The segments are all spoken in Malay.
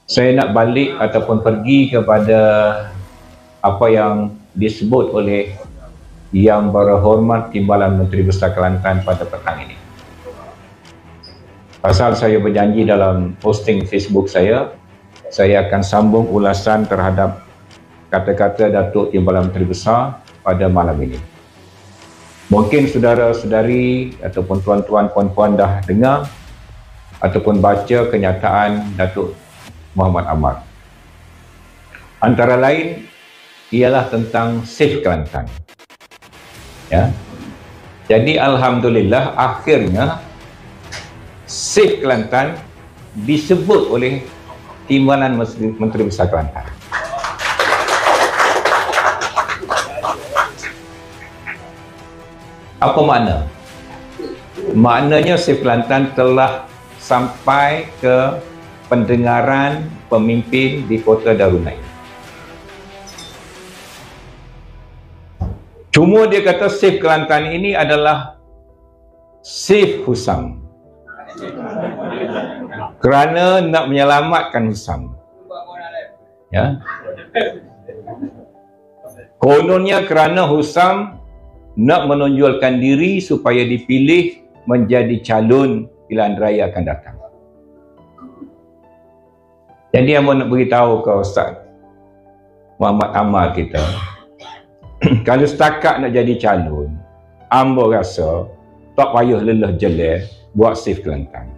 Saya nak balik ataupun pergi kepada apa yang disebut oleh Yang Berhormat Timbalan Menteri Besar Kelantan pada petang ini. Pasal saya berjanji dalam posting Facebook saya akan sambung ulasan terhadap kata-kata Datuk Timbalan Menteri Besar pada malam ini. Mungkin saudara-saudari ataupun tuan-tuan puan-puan dah dengar ataupun baca kenyataan Datuk Muhammad Amar. Antara lain ialah tentang Save Kelantan. Ya. Jadi alhamdulillah akhirnya Save Kelantan disebut oleh Timbalan Menteri Besar Kelantan. Apa makna? Maknanya Save Kelantan telah sampai ke pendengaran pemimpin di Kota Darunai. Cuma dia kata Save Kelantan ini adalah Save Husam, kerana nak menyelamatkan Husam. Ya. Kononnya kerana Husam nak menonjolkan diri supaya dipilih menjadi calon pilihan raya akan datang. Jadi yang nak beritahu ke Ustaz Muhammad Amar kita, kalau setakat nak jadi calon, ambo rasa tak payah lelah jelek buat Save Kelantan.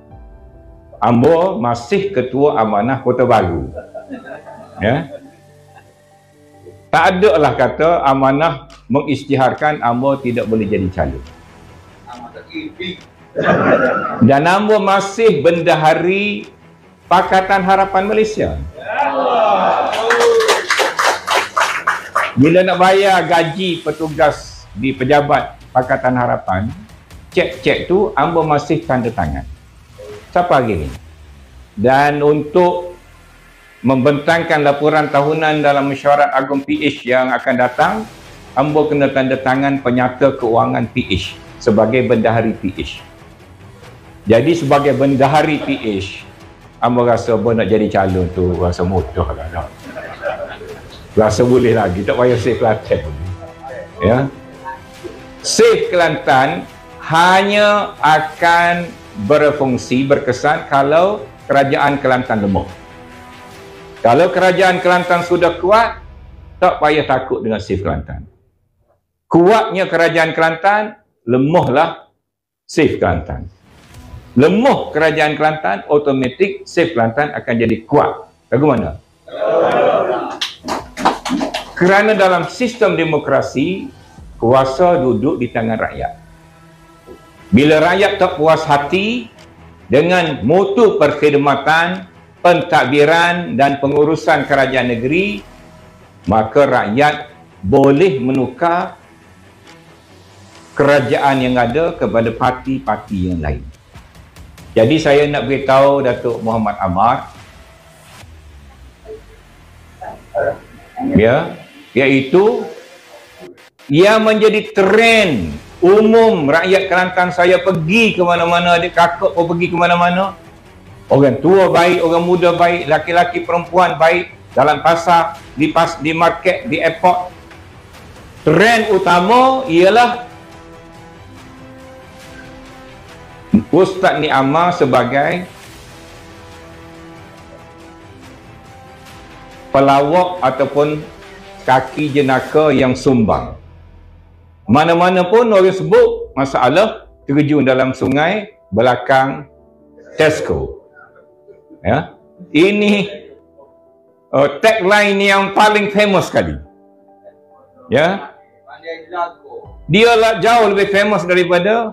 Ambo masih ketua amanah Kota Baru. Ya. Tak ada lah kata amanah mengisytiharkan ambo tidak boleh jadi calon. Dan ambo masih bendahari Pakatan Harapan Malaysia. Bila nak bayar gaji petugas di pejabat Pakatan Harapan, cek-cek tu ambo masih tanda tangan. Siapa lagi ni? Dan untuk membentangkan laporan tahunan dalam mesyuarat agung PH yang akan datang, ambo kena tanda tangan penyata keuangan PH sebagai bendahari PH. Jadi sebagai bendahari PH, ambo rasa ambo nak jadi calon tu rasa mudah lah. Rasa boleh lagi, tak payah Save Kelantan. Ya. Save Kelantan hanya akan berfungsi, berkesan kalau kerajaan Kelantan lemah. Kalau kerajaan Kelantan sudah kuat, tak payah takut dengan Save Kelantan. Kuatnya kerajaan Kelantan, lemahlah Save Kelantan. Lemah kerajaan Kelantan, automatik Save Kelantan akan jadi kuat. Bagaimana? Kerana dalam sistem demokrasi, kuasa duduk di tangan rakyat. Bila rakyat tak puas hati dengan mutu perkhidmatan, pentadbiran dan pengurusan kerajaan negeri, maka rakyat boleh menukar kerajaan yang ada kepada parti-parti yang lain. Jadi saya nak beritahu Datuk Muhammad Amar, ya, iaitu yang menjadi trend umum rakyat Kelantan. Saya pergi ke mana-mana, adik kakak pun pergi ke mana-mana, orang tua baik, orang muda baik, laki-laki perempuan baik, dalam pasar, di market, di airport, trend utama ialah Ustaz Ni Amar sebagai pelawak ataupun kaki jenaka yang sumbang. Mana-mana pun orang sebut masalah terjun dalam sungai belakang Tesco. Ya. Ini tagline yang paling famous sekali. Ya. Dia lah jauh lebih famous daripada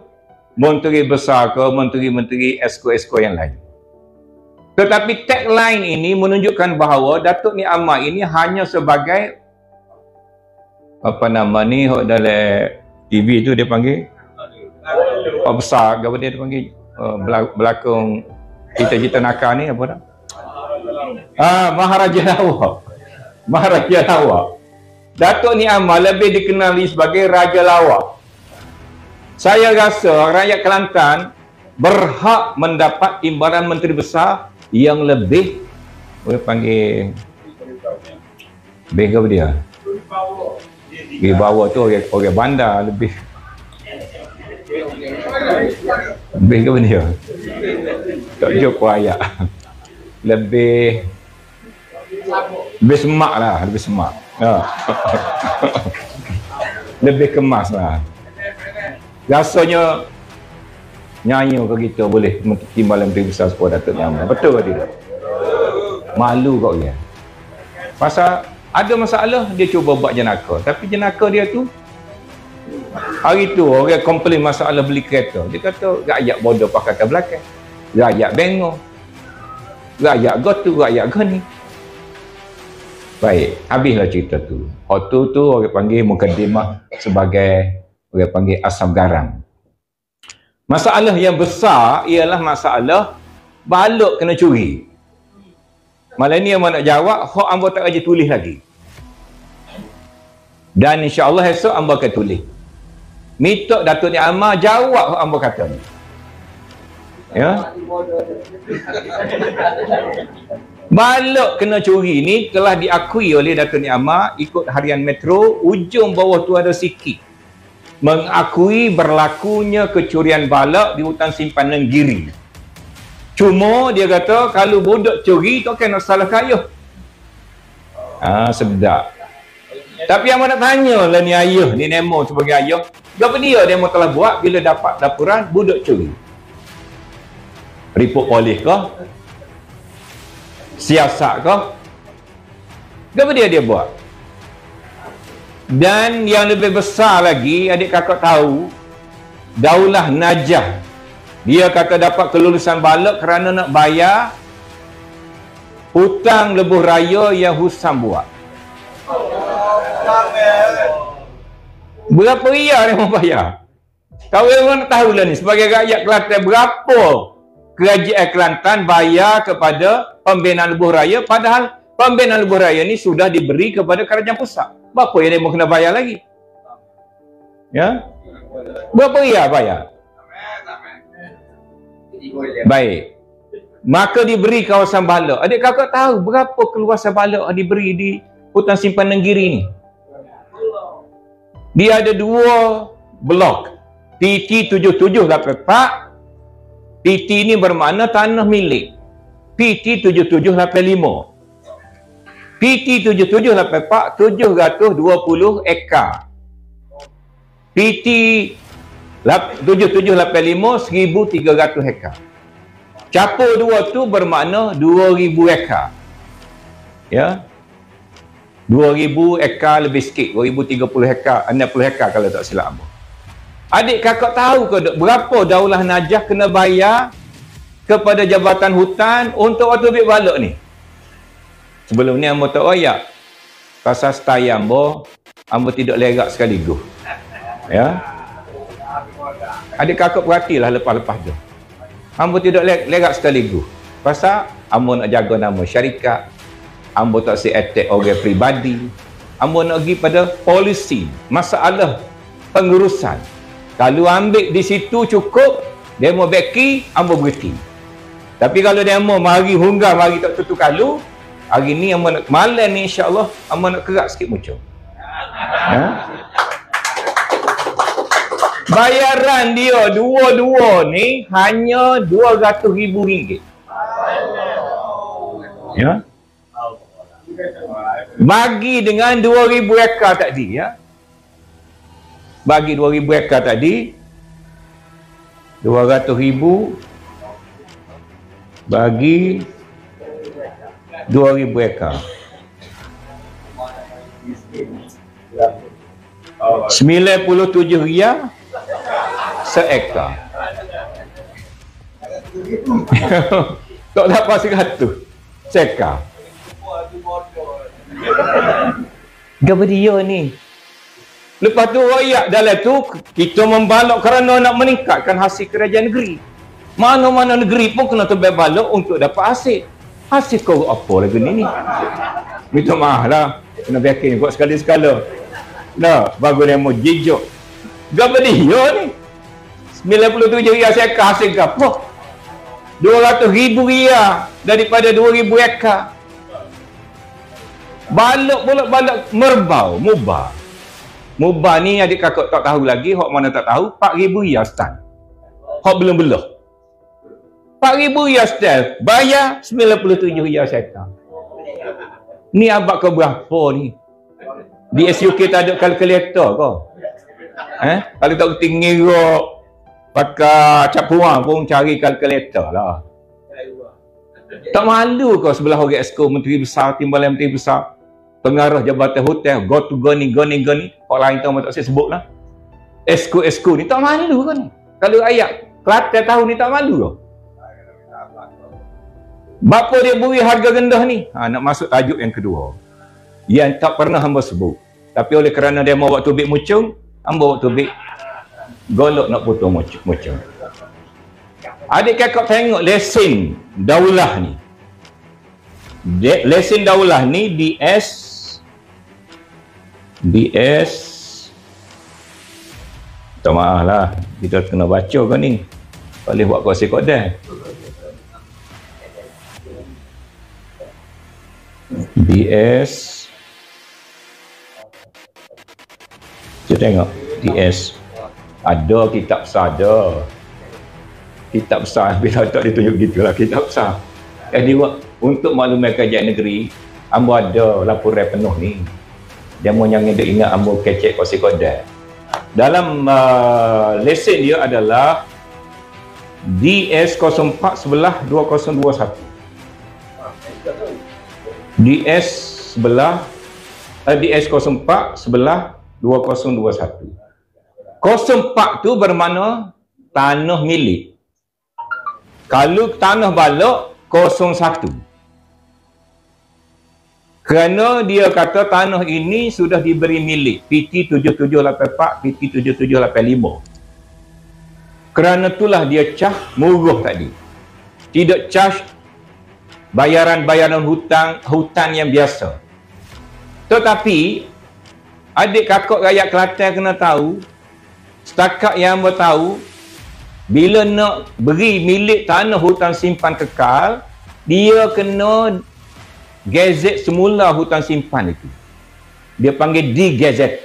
menteri besar ke menteri-menteri esko-esko yang lain. Tetapi tagline ini menunjukkan bahawa Datuk Ni Amar ini hanya sebagai apa nama ni dalam TV tu dia panggil apa besar apa dia panggil belakang cita-cita nakal ni apa dah? Maharaja Lawak. Maharaja Lawak. Datuk Ni Amar lebih dikenali sebagai Raja Lawak. Saya rasa rakyat Kelantan berhak mendapat timbalan menteri besar yang lebih Boleh panggil beg apa dia? Beg bawah tu orang bandar lebih. Beg apa dia? Tak jumpa ayak. Lebih semak lah, lebih semak. Lebih kemas lah. Rasanya nyanyi ke kita boleh timbalan Menteri Besar Sekolah Datuk Nyama. Betul ke tidak? Malu kau dia. Pasal ada masalah dia cuba buat jenaka, tapi jenaka dia tu hari tu orang komplain masalah beli kereta. Dia kata rakyat bodoh pakai kat belakang, rakyat bengong, rakyat gotu, rakyat gani. Baik, habislah cerita tu. Waktu tu orang panggil mukadimah sebagai orang panggil asam garam. Masalah yang besar ialah masalah balok kena curi. Malam ni yang nak jawab, hak hamba tak rajin tulis lagi. Dan insya-Allah esok hamba akan tulis. Minta Datuk Ni Amar jawab hak hamba kata ni. Ya. Balok kena curi ni telah diakui oleh Datuk Ni Amar ikut harian Metro, ujung bawah tu ada sikit mengakui berlakunya kecurian balok di hutan simpanan Giri. Cuma dia kata kalau budak curi tu kena salah kayuh. Sedap. Tapi yang nak tanya lah ni ayah, ni Nemo sebagai ayah, berapa dia Nemo telah buat bila dapat laporan budak curi? Report polis ke? Siasat ke? Berapa dia buat? Dan yang lebih besar lagi, adik kakak tahu, Daulah Najah, dia kata dapat kelulusan balok kerana nak bayar hutang lebuh raya yang Husam buat. Berapa ria dia mau bayar? Kau orang nak tahu lah ni, sebagai rakyat Kelantan, berapa kerajaan Kelantan bayar kepada pembinaan lebuh raya, padahal pembinaan lebuh raya ni sudah diberi kepada kerajaan pusat. Berapa yang dia mau kena bayar lagi? Ya? Berapa ria bayar? Baik. Maka diberi kawasan balok. Adik kakak tahu berapa keluasan balok diberi di hutan simpanan Giri ni? Dia ada 2 blok. PT 7784. PT ni bermakna tanah milik. PT 7785. PT 7784 720 ekar. PT 7785 1300 hektar. Capur 2 tu bermakna 2000 ekar. Ya. 2000 ekar lebih sikit, 2030 hektar, 60 hektar kalau tak silap apa. Adik kakak tahu ke berapa Daulah Najah kena bayar kepada Jabatan Hutan untuk waktu ambil balok ni? Sebelum ni hamba tak royak. Pasal style hamba tidak lerak sekaligus. Ya. Adik kakak perhatilah lepas-lepas tu. Hamba tidak lerak sekaligus. Pasal hamba nak jaga nama syarikat. Hamba tak si attack orang peribadi. Hamba nak pergi pada polisi. Masalah pengurusan. Kalau ambil di situ cukup, demo beki, hamba berhenti. Tapi kalau demo mari hunggar, mari tak tutup kalu, hari ni hamba nak malam ni insya-Allah hamba nak kerak sikit muncul. Bayaran dia dua-dua ni hanya RM200,000. Ya. Bagi dengan 2000 ekar tadi, ya. Bagi 2000 ekar tadi, 200,000 bagi 2000 ekar. 97 riyal seekar. Tak dapat 100 seekar. Gapa dia ni? Lepas tu rakyat dalam tu kita membalok kerana nak meningkatkan hasil kerajaan negeri. Mana-mana negeri pun kena tebal balok untuk dapat hasil. Hasil kau apa lagi ni? Minta maaf lah. Kena biarkan buat sekali-sekala. Dah, bagus dia mau jijok. Gapa dia ni? 97 riyal seekar hasil apa? 200,000 riyal daripada 2000 ekar. Balok merbau, mubah. Mubah ni adik kakak tak tahu lagi, hok mana tak tahu, 4,000 riyal stan. Hok belum belah. 4,000 riyal stan, bayar 97 riyal setan. Ni abad ke berapa ni? Di SUK tak ada kalkulator ke? Kalau tak tinggi ngira pakai cap puang pun cari kalkulator lah. Tak malu kau sebelah orang esko menteri besar, timbalan menteri besar, pengarah jabatan hotel, go to goni. Orang lain tahu tak saya sebut lah. Esko ni tak malu kan? Kalau ayat Kelantan tahu ni tak malu ke? Bapa dia beri harga rendah ni? Nak masuk tajuk yang kedua. Yang tak pernah hamba sebut. Tapi oleh kerana dia mau waktu bik mucung, hamba waktu bik golok nak putus mucung. Adik kakak tengok lesen daulah ni. Lesen daulah ni DS tak maaf lah, kita kena baca kan ni. Boleh buat kuasa kodeh. DS kita tengok DS ada kitab besar ada. Kitab besar bila tak ditunjuk gitulah kitab besar. Jadi untuk maklumat kajian negeri, ambo ada laporan penuh ni. Dia mau yang ingat ambo kecek kuasa kodeh. Dalam lesen dia adalah DS 04 sebelah 2021. DS 04 sebelah 2021. 04 tu bermakna tanah milik. Kalau tanah balok 01. Kerana dia kata tanah ini sudah diberi milik PT 7784, PT 7785. Kerana itulah dia cah murah tadi. Tidak charge bayaran hutan yang biasa. Tetapi adik kakak rakyat Kelantan kena tahu, setakat yang hamba tahu, bila nak beri milik tanah hutan simpan kekal, dia kena gazet semula hutan simpan itu. Dia panggil D-gazette.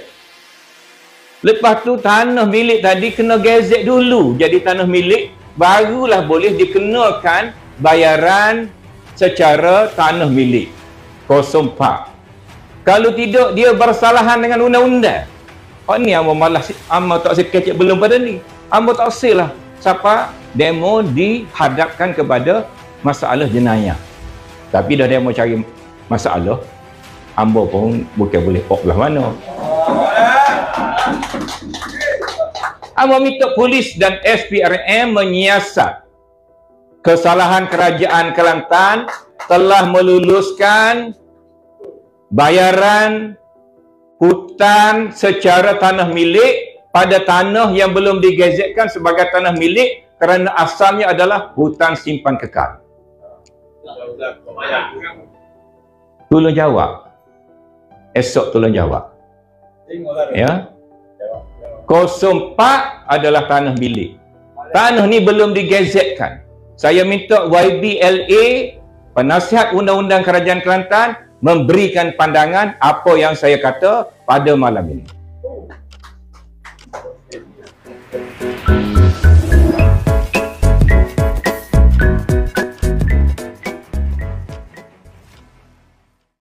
Lepas tu tanah milik tadi kena gazet dulu jadi tanah milik, barulah boleh dikenakan bayaran secara tanah milik. 04. Kalau tidak, dia bersalahan dengan undang-undang. Oh ni amba malas, amba tak sekecek belum pada ni. Amba tak silah siapa demo dihadapkan kepada masalah jenayah. Tapi dah demo cari masalah, amba pun bukan boleh belah mana. Amba minta polis dan SPRM menyiasat kesalahan kerajaan Kelantan telah meluluskan bayaran hutan secara tanah milik pada tanah yang belum digazetkan sebagai tanah milik kerana asalnya adalah hutan simpan kekal. Tolong jawab. Esok tolong jawab. Ya. 04 adalah tanah milik. Tanah ni belum digazetkan. Saya minta YBLA, penasihat undang-undang kerajaan Kelantan, memberikan pandangan apa yang saya kata pada malam ini.